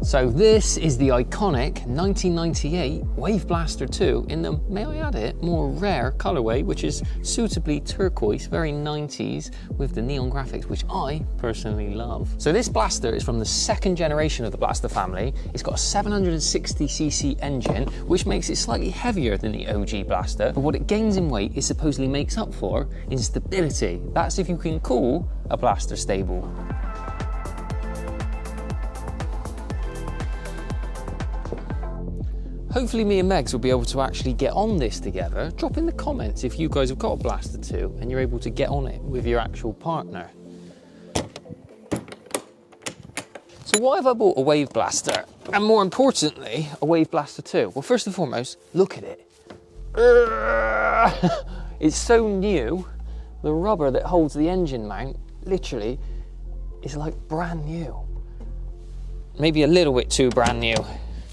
So this is the iconic 1998 Wave Blaster II in the, may I add it, more rare colorway, which is suitably turquoise, very 90s with the neon graphics, which I personally love. So this blaster is from the second generation of the Blaster family. It's got a 760cc engine, which makes it slightly heavier than the OG Blaster, but what it gains in weight it supposedly makes up for in stability. That's if you can call a Blaster stable. Hopefully me and Megs will be able to actually get on this together. Drop in the comments if you guys have got a Blaster 2 and you're able to get on it with your actual partner. So why have I bought a Wave Blaster? And more importantly, a Wave Blaster 2? Well, first and foremost, look at it. It's so new. The rubber that holds the engine mount, literally, is like brand new. Maybe a little bit too brand new.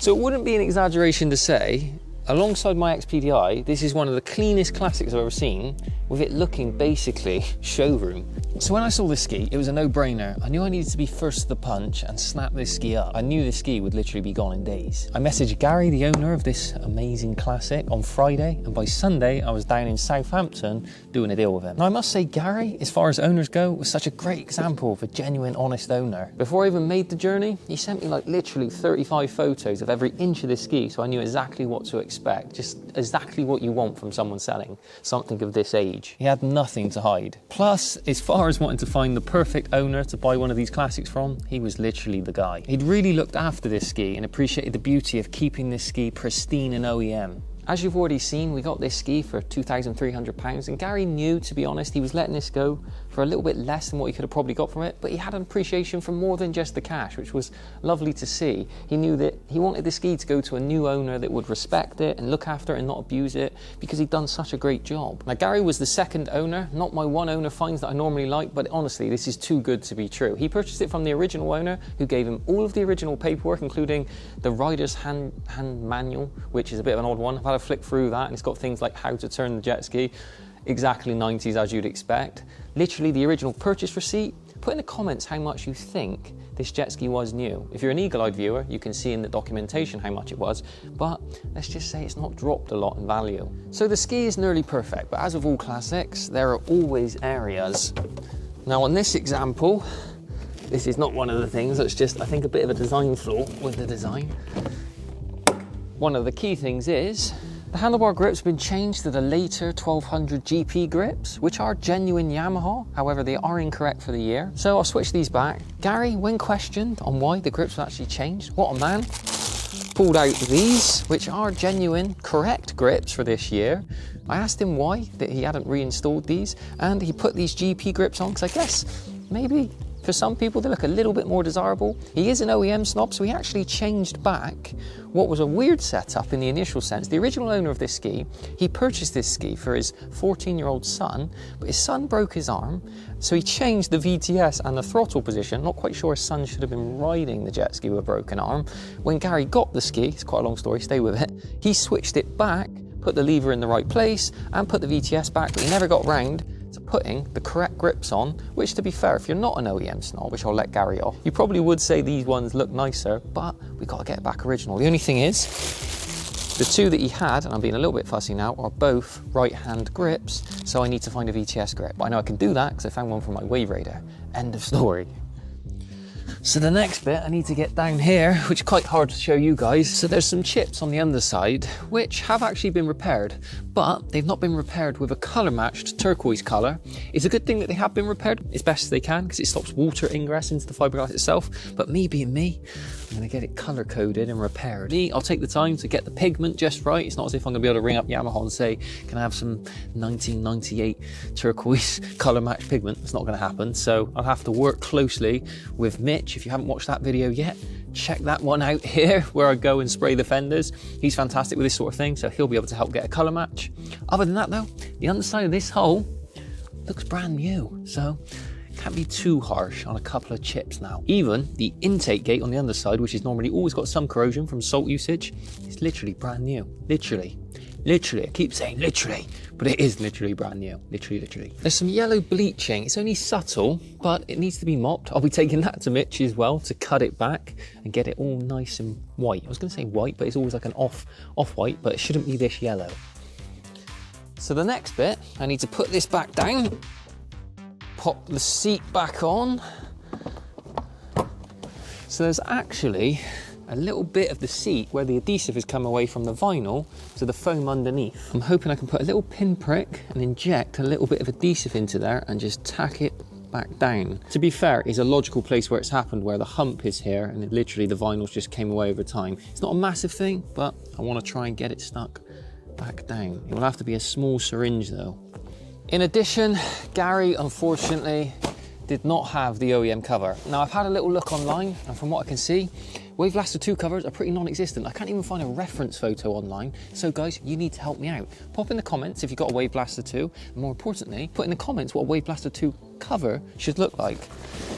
So it wouldn't be an exaggeration to say, alongside my XPDI, this is one of the cleanest classics I've ever seen, with it looking basically showroom. So when I saw this ski, it was a no-brainer. I knew I needed to be first to the punch and snap this ski up. I knew this ski would literally be gone in days. I messaged Gary, the owner of this amazing classic, on Friday, and by Sunday I was down in Southampton doing a deal with him. Now I must say, Gary, as far as owners go, was such a great example of a genuine, honest owner. Before I even made the journey, he sent me like literally 35 photos of every inch of this ski, so I knew exactly what to expect, just exactly what you want from someone selling something of this age. He had nothing to hide. Plus, as far as wanting to find the perfect owner to buy one of these classics from, he was literally the guy. He'd really looked after this ski and appreciated the beauty of keeping this ski pristine and OEM. As you've already seen, we got this ski for £2,300, and Gary knew, to be honest, he was letting this go for a little bit less than what he could have probably got from it, but he had an appreciation for more than just the cash, which was lovely to see. He knew that he wanted the ski to go to a new owner that would respect it and look after it and not abuse it, because he'd done such a great job. Now, Gary was the second owner, not my one owner finds that I normally like, but honestly, this is too good to be true. He purchased it from the original owner, who gave him all of the original paperwork, including the rider's hand manual, which is a bit of an odd one. I've had a flick through that, and it's got things like how to turn the jet ski, exactly 90s as you'd expect. Literally the original purchase receipt. Put in the comments how much you think this jet ski was new. If you're an eagle-eyed viewer, you can see in the documentation how much it was, but let's just say it's not dropped a lot in value. So the ski is nearly perfect, but as with all classics, there are always areas. Now on this example, this is not one of the things, that's just, I think, a bit of a design flaw with the design. One of the key things is the handlebar grips have been changed to the later 1200 GP grips, which are genuine Yamaha, however they are incorrect for the year. So I'll switch these back. Gary, when questioned on why the grips were actually changed, what a man, pulled out these, which are genuine, correct grips for this year. I asked him why that he hadn't reinstalled these, and he put these GP grips on, because I guess maybe for some people they look a little bit more desirable. He is an OEM snob, so he actually changed back what was a weird setup in the initial sense. The original owner of this ski, he purchased this ski for his 14-year-old son, but his son broke his arm, so he changed the VTS and the throttle position. Not quite sure his son should have been riding the jet ski with a broken arm. When Gary got the ski, it's quite a long story, stay with it, he switched it back, put the lever in the right place, and put the VTS back, but he never got round to putting the correct grips on, which, to be fair, if you're not an OEM snob, which I'll let Gary off, you probably would say these ones look nicer, but we got to get back original. The only thing is, the two that he had, and I'm being a little bit fussy now, are both right-hand grips, so I need to find a VTS grip. But I know I can do that because I found one from my Wave Raider. End of story. So the next bit I need to get down here, which is quite hard to show you guys. So there's some chips on the underside, which have actually been repaired, but they've not been repaired with a colour matched turquoise colour. It's a good thing that they have been repaired as best as they can, because it stops water ingress into the fiberglass itself. But me being me, I'm gonna get it colour coded and repaired. I'll take the time to get the pigment just right. It's not as if I'm gonna be able to ring up Yamaha and say, can I have some 1998 turquoise colour matched pigment? It's not gonna happen. So I'll have to work closely with Mitch. If you haven't watched that video yet, check that one out here where I go and spray the fenders. He's fantastic with this sort of thing, so he'll be able to help get a colour match. Other than that though, the underside of this hole looks brand new, so can't be too harsh on a couple of chips now. Even the intake gate on the underside, which is normally always got some corrosion from salt usage, is literally brand new. Literally, I keep saying literally, but it is literally brand new. Literally. There's some yellow bleaching. It's only subtle, but it needs to be mopped. I'll be taking that to Mitch as well to cut it back and get it all nice and white. I was gonna say white, but it's always like an off-white, but it shouldn't be this yellow. So the next bit, I need to put this back down, pop the seat back on. So there's actually a little bit of the seat where the adhesive has come away from the vinyl to the foam underneath. I'm hoping I can put a little pinprick and inject a little bit of adhesive into there and just tack it back down. To be fair, it's a logical place where it's happened, where the hump is here and literally the vinyls just came away over time. It's not a massive thing, but I want to try and get it stuck back down. It will have to be a small syringe though. In addition, Gary unfortunately did not have the OEM cover. Now I've had a little look online, and from what I can see, Wave Blaster II covers are pretty non-existent. I can't even find a reference photo online. So guys, you need to help me out. Pop in the comments if you've got a Wave Blaster II, and more importantly, put in the comments what a Wave Blaster II cover should look like.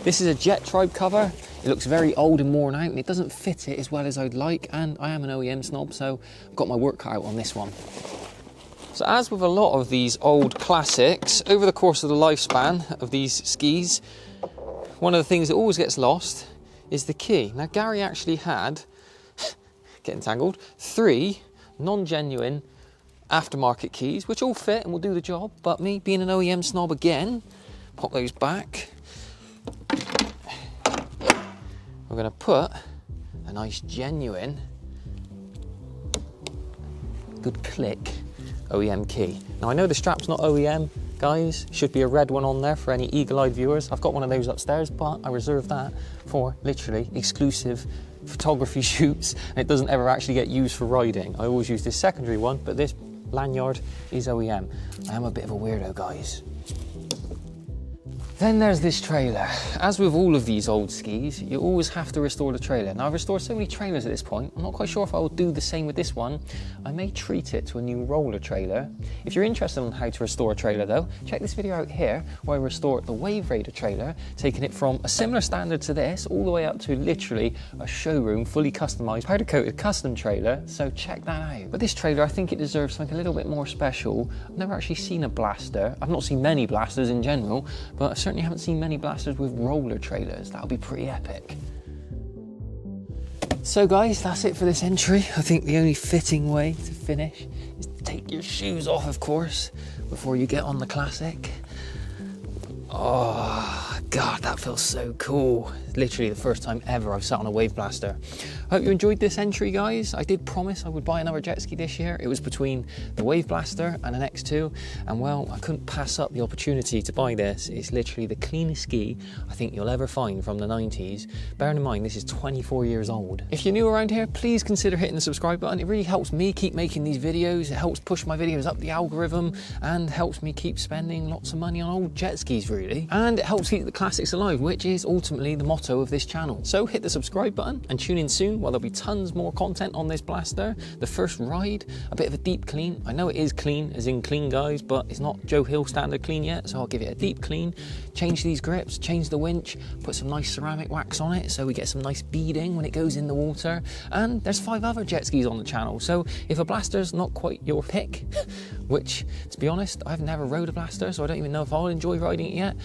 This is a Jet Tribe cover. It looks very old and worn out, and it doesn't fit it as well as I'd like, and I am an OEM snob, so I've got my work cut out on this one. So as with a lot of these old classics, over the course of the lifespan of these skis, one of the things that always gets lost is the key. Now Gary actually had, getting tangled, 3 non-genuine aftermarket keys, which all fit and will do the job, but me being an OEM snob again, pop those back. We're gonna put a nice genuine, good click OEM key. Now I know the strap's not OEM, guys, should be a red one on there for any eagle-eyed viewers. I've got one of those upstairs, but I reserve that for literally exclusive photography shoots, and it doesn't ever actually get used for riding. I always use this secondary one, but this lanyard is OEM. I am a bit of a weirdo, guys. Then there's this trailer. As with all of these old skis, you always have to restore the trailer. Now I've restored so many trailers at this point, I'm not quite sure if I will do the same with this one. I may treat it to a new roller trailer. If you're interested in how to restore a trailer though, check this video out here where I restore the Wave Raider trailer, taking it from a similar standard to this, all the way up to literally a showroom, fully customized, powder coated custom trailer, so check that out. But this trailer, I think it deserves something a little bit more special. I've never actually seen a blaster. I've not seen many blasters in general, but I've certainly haven't seen many blasters with roller trailers. That would be pretty epic. So guys, that's it for this entry. I think the only fitting way to finish is to take your shoes off, of course, before you get on the classic. Oh God, that feels so cool. Literally the first time ever I've sat on a Wave Blaster. I hope you enjoyed this entry, guys. I did promise I would buy another jet ski this year. It was between the Wave Blaster and an X2, and well, I couldn't pass up the opportunity to buy this. It's literally the cleanest ski I think you'll ever find from the 90s. Bearing in mind, this is 24 years old. If you're new around here, please consider hitting the subscribe button. It really helps me keep making these videos. It helps push my videos up the algorithm and helps me keep spending lots of money on old jet skis, really. And it helps keep the classics alive, which is ultimately the motto of this channel. So hit the subscribe button and tune in soon, while there'll be tons more content on this blaster. The first ride, a bit of a deep clean. I know it is clean, as in clean, guys, but it's not Joe Hill standard clean yet, so I'll give it a deep clean. Change these grips, change the winch, put some nice ceramic wax on it so we get some nice beading when it goes in the water. And there's 5 other jet skis on the channel, so if a blaster's not quite your pick, which, to be honest, I've never rode a blaster, so I don't even know if I'll enjoy riding it yet.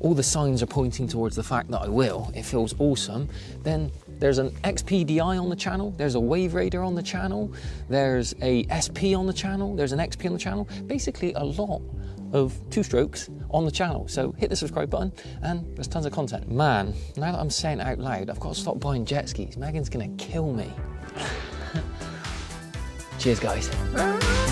All the signs are pointing towards the fact that I will. It feels awesome. Then there's an XPDI on the channel, there's a Wave Raider on the channel, there's a SP on the channel, there's an XP on the channel. Basically a lot of two-strokes on the channel. So hit the subscribe button and there's tons of content. Man, now that I'm saying it out loud, I've got to stop buying jet skis. Megan's gonna kill me. Cheers, guys.